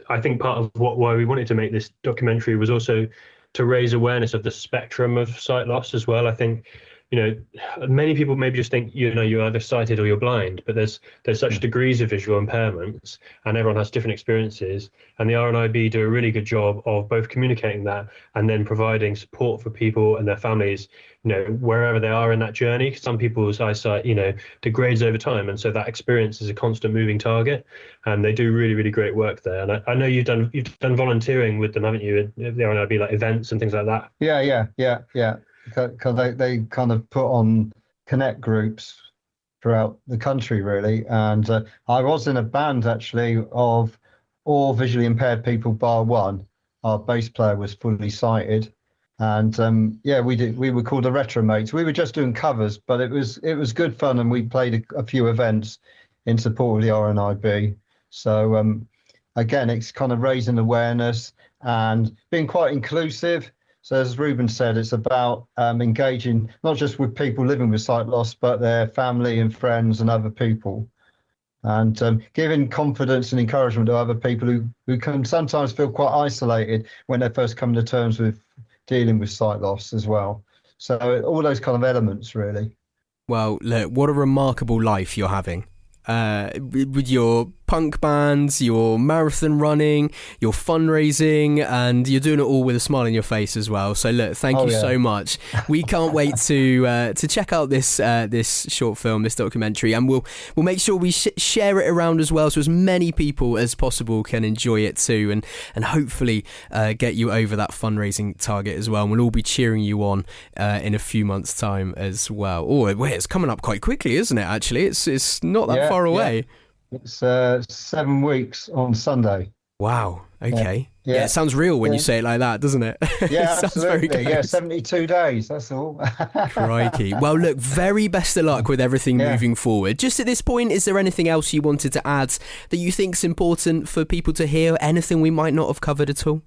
I think part of why we wanted to make this documentary was also to raise awareness of the spectrum of sight loss as well. I think, many people maybe just think, you're either sighted or you're blind, but there's such degrees of visual impairments and everyone has different experiences. And the RNIB do a really good job of both communicating that and then providing support for people and their families, wherever they are in that journey. Some people's eyesight, degrades over time. And so that experience is a constant moving target. And they do really, really great work there. And I know you've done volunteering with them, haven't you? The RNIB, like events and things like that. Yeah. Because they kind of put on connect groups throughout the country, really. And I was in a band, actually, of all visually impaired people bar one. Our bass player was fully sighted. And we were called the Retro Mates. We were just doing covers, but it was good fun, and we played a few events in support of the RNIB. So again, it's kind of raising awareness and being quite inclusive. So as Ruben said, it's about engaging not just with people living with sight loss, but their family and friends and other people, and giving confidence and encouragement to other people who can sometimes feel quite isolated when they first come to terms with dealing with sight loss as well. So all those kind of elements, really. Well, look, what a remarkable life you're having. With your punk bands, your marathon running, your fundraising, and you're doing it all with a smile on your face as well. So look, thank you so much. We can't wait to check out this short film, this documentary, and we'll make sure we share it around as well, so as many people as possible can enjoy it too, and hopefully get you over that fundraising target as well. And we'll all be cheering you on in a few months' time as well. Oh, it's coming up quite quickly, isn't it? Actually, it's not that far away. Yeah. It's 7 weeks on Sunday. Wow. Okay. Yeah, it sounds real when you say it like that, doesn't it? Yeah, it absolutely. Very 72 days. That's all. Crikey. Well, look, very best of luck with everything moving forward. Just at this point, is there anything else you wanted to add that you think's important for people to hear? Anything we might not have covered at all?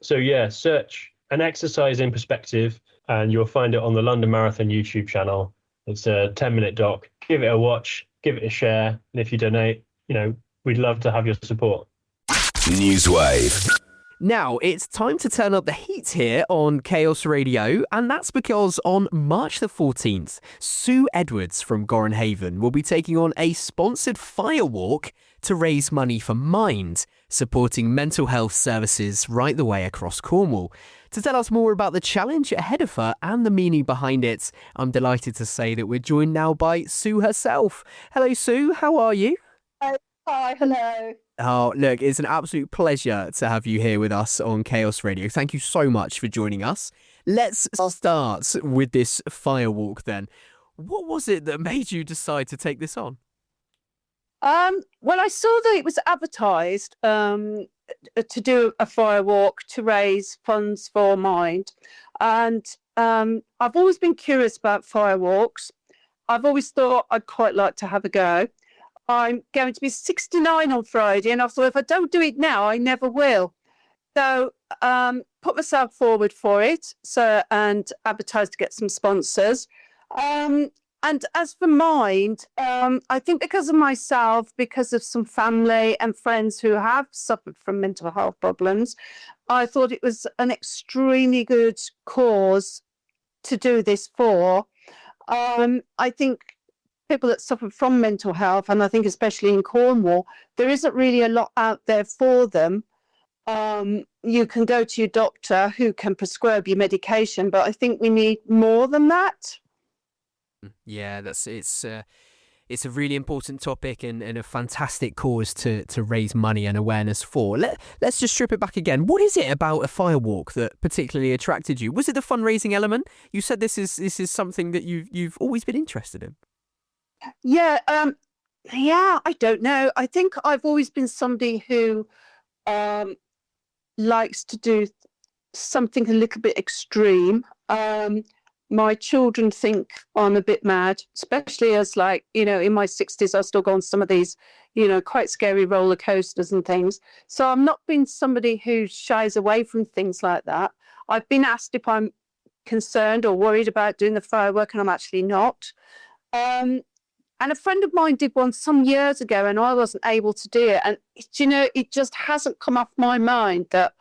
So search An Exercise in Perspective, and you'll find it on the London Marathon YouTube channel. It's a 10-minute doc. Give it a watch. Give it a share, and if you donate, we'd love to have your support. NEWSWAVE. Now, it's time to turn up the heat here on Chaos Radio, and that's because on March the 14th, Sue Edwards from Gorran Haven will be taking on a sponsored fire walk to raise money for Mind, supporting mental health services right the way across Cornwall. To tell us more about the challenge ahead of her and the meaning behind it, I'm delighted to say that we're joined now by Sue herself. Hello, Sue. How are you? Hi, hello. Oh, look, it's an absolute pleasure to have you here with us on Chaos Radio. Thank you so much for joining us. Let's start with this firewalk then. What was it that made you decide to take this on? Well, I saw that it was advertised to do a firewalk to raise funds for Mind. And I've always been curious about firewalks. I've always thought I'd quite like to have a go. I'm going to be 69 on Friday, and I thought if I don't do it now, I never will. So put myself forward for it and advertised to get some sponsors. And as for Mind, I think because of myself, because of some family and friends who have suffered from mental health problems, I thought it was an extremely good cause to do this for. I think people that suffer from mental health, and I think especially in Cornwall, there isn't really a lot out there for them. you can go to your doctor who can prescribe your medication, but I think we need more than that. Yeah, it's a really important topic and a fantastic cause to raise money and awareness for. Let's just strip it back again. What is it about a firewalk that particularly attracted you? Was it the fundraising element? You said this is something that you've always been interested in. Yeah, I don't know. I think I've always been somebody who likes to do something a little bit extreme. My children think I'm a bit mad, especially as, like, you know, in my 60s, I've still gone some of these, you know, quite scary roller coasters and things. So I'm not been somebody who shies away from things like that. I've been asked if I'm concerned or worried about doing the firework, and I'm actually not. And a friend of mine did one some years ago, and I wasn't able to do it. And, you know, it just hasn't come off my mind that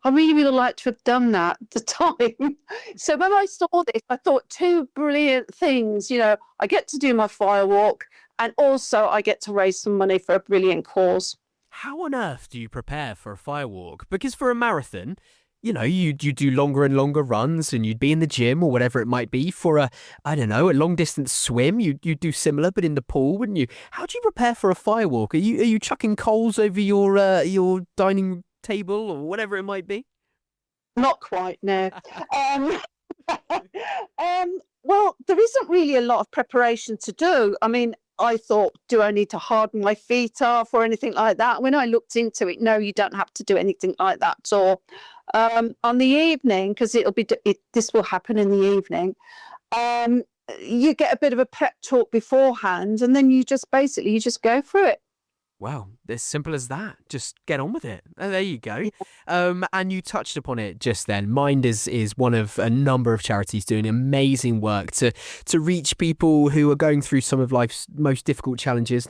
I really would have liked to have done that at the time. So when I saw this, I thought two brilliant things. You know, I get to do my firewalk, and also I get to raise some money for a brilliant cause. How on earth do you prepare for a firewalk? Because for a marathon, you know, you do longer and longer runs, and you'd be in the gym or whatever it might be. For a long distance swim, you do similar, but in the pool, wouldn't you? How do you prepare for a firewalk? Are you chucking coals over your dining table or whatever it might be? Not quite, no. Well, there isn't really a lot of preparation to do. I mean, I thought, do I need to harden my feet off or anything like that? When I looked into it, no, you don't have to do anything like that at all. On the evening, because this will happen in the evening, you get a bit of a pep talk beforehand, and then you just go through it. Wow, as simple as that. Just get on with it. Oh, there you go. And you touched upon it just then. Mind is one of a number of charities doing amazing work to reach people who are going through some of life's most difficult challenges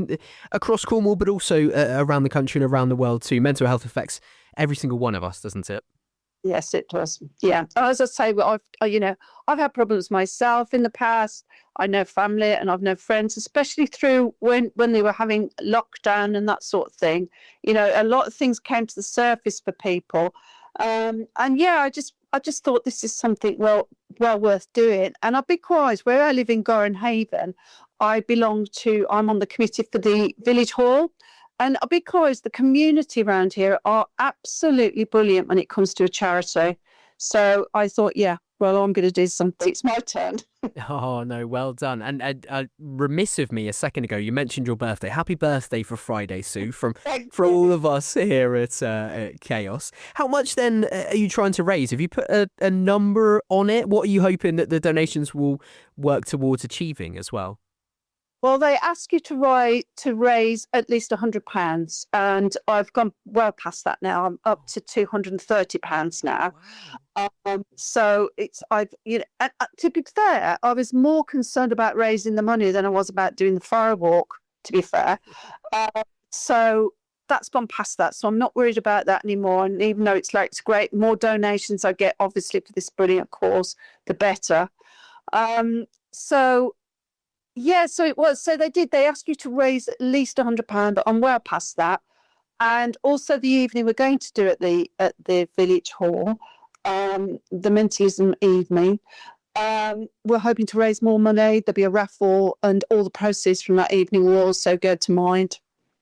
across Cornwall, but also around the country and around the world too. Mental health affects every single one of us, doesn't it? Yes, it does. Yeah. As I say, I've had problems myself in the past. I know family and I've known friends, especially through when they were having lockdown and that sort of thing. You know, a lot of things came to the surface for people. And yeah, I just thought this is something well worth doing. And I'll be quite, where I live in Gorran Haven, I'm on the committee for the village hall. And because the community around here are absolutely brilliant when it comes to a charity. So I thought, I'm going to do something. It's my turn. Oh, no, well done. And remiss of me a second ago, you mentioned your birthday. Happy birthday for Friday, Sue, for all of us here at Chaos. How much then are you trying to raise? Have you put a number on it? What are you hoping that the donations will work towards achieving as well? Well, they ask you to raise at least £100, and I've gone well past that now. I'm up to £230 now. Wow. So and to be fair, I was more concerned about raising the money than I was about doing the firewalk, to be fair. So that's gone past that. So I'm not worried about that anymore. And even though it's great, more donations I get, obviously, for this brilliant cause, the better. So it was. So they asked you to raise at least £100, but I'm well past that. And also the evening we're going to do at the village hall, the mentalism evening. We're hoping to raise more money. There'll be a raffle, and all the proceeds from that evening will also go to Mind.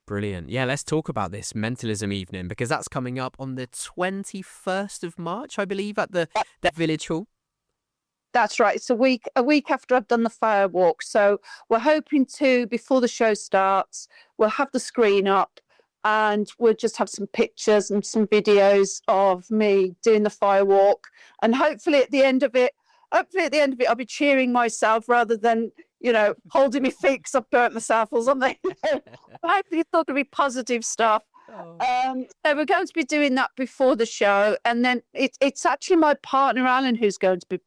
Brilliant. Yeah, let's talk about this mentalism evening, because that's coming up on the 21st of March, I believe, at the village hall. That's right. It's a week after I've done the firewalk. So we're hoping to, before the show starts, we'll have the screen up, and we'll just have some pictures and some videos of me doing the firewalk. And hopefully at the end of it, I'll be cheering myself rather than, holding my feet because I've burnt myself or something. Hopefully it's all going to be positive stuff. So we're going to be doing that before the show. And then it's actually my partner, Alan, who's going to be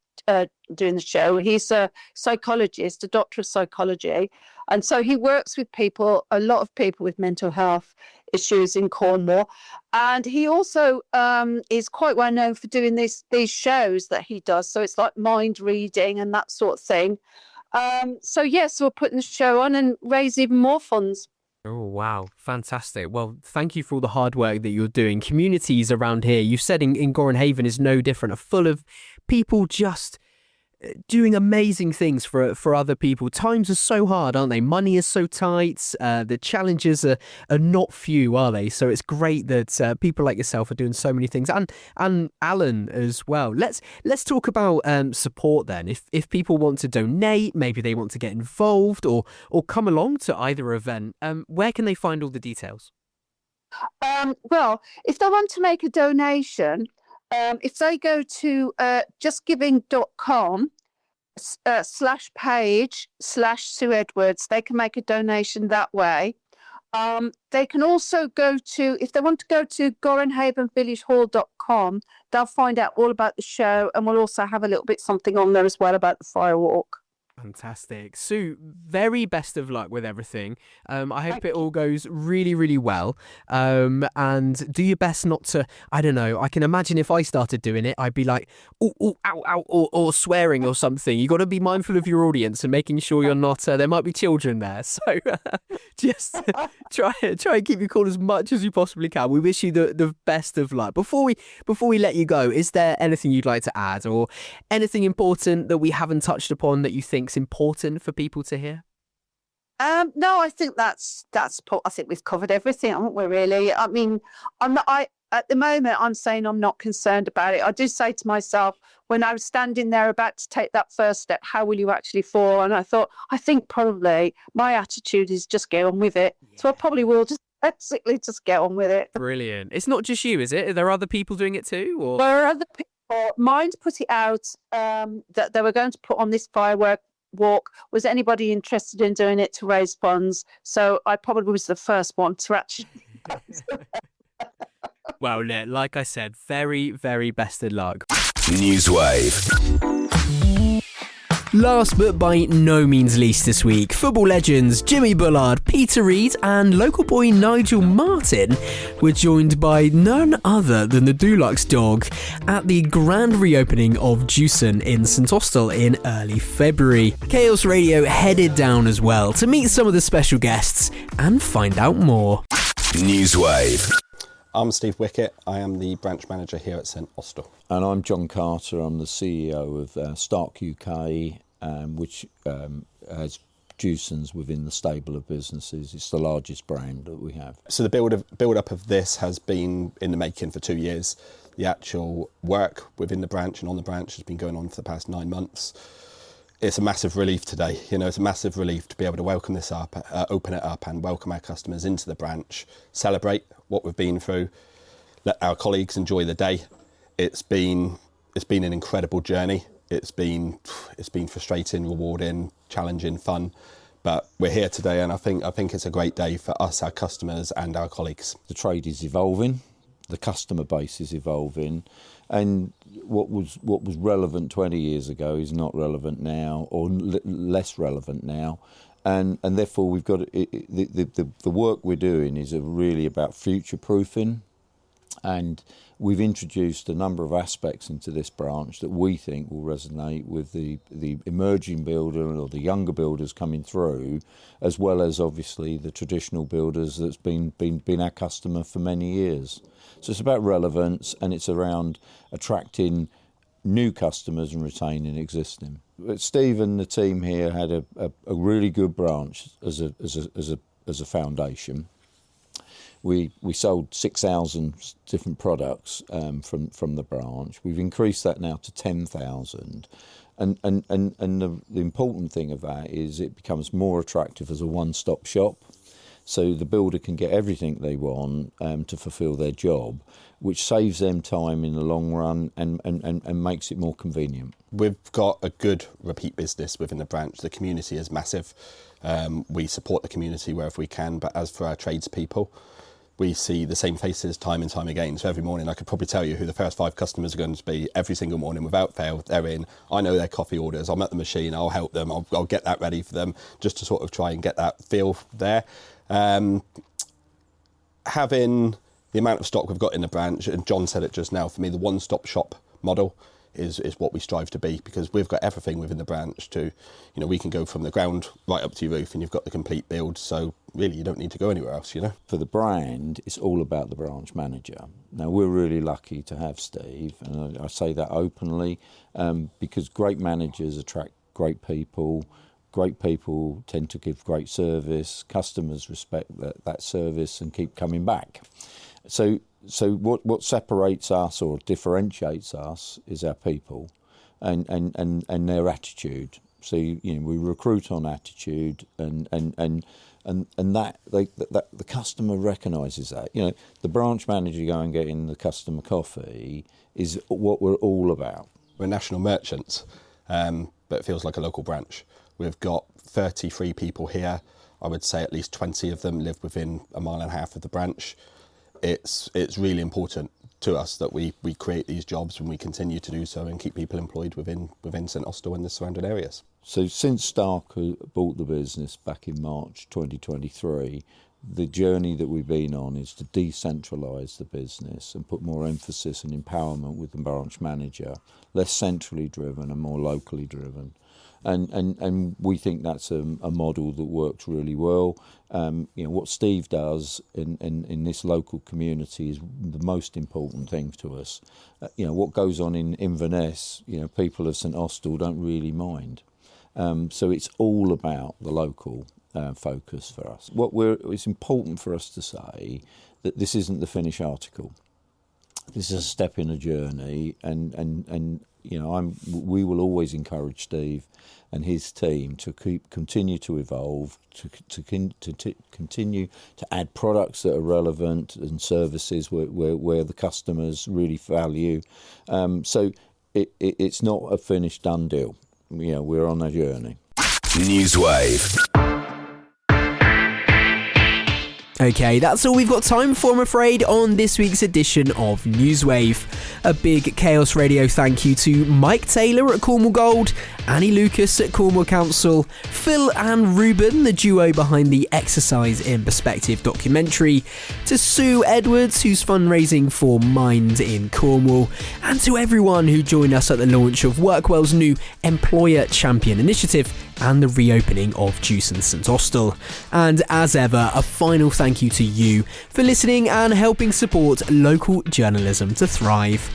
doing the show. He's a psychologist, a doctor of psychology, and so he works with a lot of people with mental health issues in Cornwall, and he also is quite well known for doing these shows that he does. So it's like mind reading and that sort of thing. So we're putting the show on and raise even more funds. Oh, wow. Fantastic. Well, thank you for all the hard work that you're doing. Communities around here, you've said in Gorran Haven is no different, are full of people just doing amazing things for other people. Times are so hard, aren't they? Money is so tight. The challenges are not few, are they? So it's great that people like yourself are doing so many things, and Alan as well. Let's talk about support then. If people want to donate, maybe they want to get involved or come along to either event, where can they find all the details? Well, if they want to make a donation, if they go to justgiving.com /page/Sue Edwards, they can make a donation that way. They can also go to, if they want to go to gorranhavenvillagehall.com, they'll find out all about the show, and we'll also have a little bit something on there as well about the firewalk. Fantastic. Sue, very best of luck with everything. I hope it all goes really, really well. And do your best not to, I don't know, I can imagine if I started doing it, I'd be like, ooh, ow, ow, or swearing or something. You got to be mindful of your audience and making sure you're not, there might be children there. So just try and keep your cool as much as you possibly can. We wish you the best of luck. Before we let you go, is there anything you'd like to add or anything important that we haven't touched upon that you think important for people to hear? No, I think I think we've covered everything, haven't we, really? I mean, at the moment, I'm saying I'm not concerned about it. I do say to myself, when I was standing there about to take that first step, how will you actually fall? And I think probably my attitude is just get on with it. Yeah. So I probably will basically just get on with it. Brilliant. It's not just you, is it? Are there other people doing it too? Or? There are other people. Mind put it out that they were going to put on this firework walk. Was anybody interested in doing it to raise funds? So I probably was the first one to actually. Well, like I said, very, very best of luck. NEWSWAVE. Last but by no means least this week, football legends Jimmy Bullard, Peter Reid and local boy Nigel Martin were joined by none other than the Dulux dog at the grand reopening of Jewson St Austell in early February. Chaos Radio headed down as well to meet some of the special guests and find out more. NEWSWAVE. I'm Steve Wickett. I am the branch manager here at St Austell. And I'm John Carter. I'm the CEO of Stark UK, which has Jewson's within the stable of businesses. It's the largest brand that we have. So the build up of this has been in the making for 2 years. The actual work within the branch and on the branch has been going on for the past 9 months. It's a massive relief today. It's a massive relief to be able to welcome this up, open it up and welcome our customers into the branch, celebrate what we've been through, let our colleagues enjoy the day. It's been an incredible journey. It's been frustrating, rewarding, challenging, fun, but we're here today, and I think it's a great day for us, our customers, and our colleagues. The trade is evolving, the customer base is evolving, and what was relevant 20 years ago is not relevant now, or less relevant now. And therefore we've got the work we're doing is really about future proofing, and we've introduced a number of aspects into this branch that we think will resonate with the emerging builder or the younger builders coming through, as well as obviously the traditional builders that's been our customer for many years. So it's about relevance, and it's around attracting new customers and retaining existing. But Steve and the team here had a really good branch as a foundation. We sold 6,000 different products from the branch. We've increased that now to 10,000, and the important thing of that is it becomes more attractive as a one-stop shop. So the builder can get everything they want to fulfil their job, which saves them time in the long run and makes it more convenient. We've got a good repeat business within the branch. The community is massive. We support the community wherever we can, but as for our tradespeople, we see the same faces time and time again. So every morning I could probably tell you who the first 5 customers are going to be every single morning without fail. They're in. I know their coffee orders. I'm at the machine. I'll help them. I'll get that ready for them just to sort of try and get that feel there. Having the amount of stock we've got in the branch, and John said it just now, for me, the one-stop shop model is what we strive to be, because we've got everything within the branch to, we can go from the ground right up to your roof and you've got the complete build. So really you don't need to go anywhere else, For the brand, it's all about the branch manager. Now, we're really lucky to have Steve, and I say that openly, because great managers attract great people. Great people tend to give great service. Customers respect that service and keep coming back. So what separates us or differentiates us is our people and their attitude. So we recruit on attitude, and that the customer recognises that. The branch manager going getting the customer coffee is what we're all about. We're national merchants, but it feels like a local branch. We've got 33 people here. I would say at least 20 of them live within a mile and a half of the branch. It's really important to us that we create these jobs and we continue to do so and keep people employed within St Austell and the surrounding areas. So since Stark bought the business back in March 2023, the journey that we've been on is to decentralise the business and put more emphasis and empowerment with the branch manager, less centrally driven and more locally driven. And we think that's a model that works really well. What Steve does in this local community is the most important thing to us. What goes on in Inverness, people of St Austell don't really mind. So it's all about the local focus for us. It's important for us to say that this isn't the finished article. This is a step in a journey, and we will always encourage Steve and his team to continue to evolve, to continue to add products that are relevant and services where the customers really value. So it's not a finished done deal. We're on a journey. NEWSWAVE. Okay, that's all we've got time for, I'm afraid, on this week's edition of NEWSWAVE. A big Chaos Radio thank you to Mike Taylor at Cornwall Gold, Annie Lucas at Cornwall Council, Phil and Ruben, the duo behind the Exercise in Perspective documentary, to Sue Edwards, who's fundraising for Mind in Cornwall, and to everyone who joined us at the launch of WorkWell's new Employer Champion initiative and the reopening of Jewson St Austell. And as ever, a final thank you to you for listening and helping support local journalism to thrive.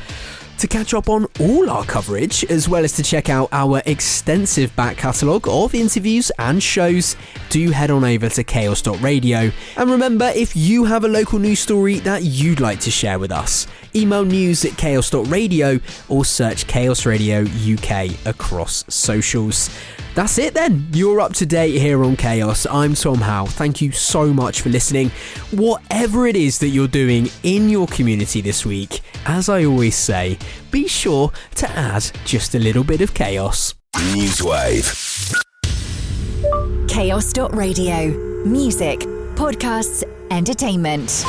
To catch up on all our coverage, as well as to check out our extensive back catalogue of interviews and shows, do head on over to chaos.radio. And remember, if you have a local news story that you'd like to share with us, email news@chaos.radio or search Chaos Radio UK across socials. That's it then. You're up to date here on Chaos. I'm Tom Howe. Thank you so much for listening. Whatever it is that you're doing in your community this week, as I always say, be sure to add just a little bit of chaos. NEWSWAVE. Chaos.radio. Music, podcasts, entertainment.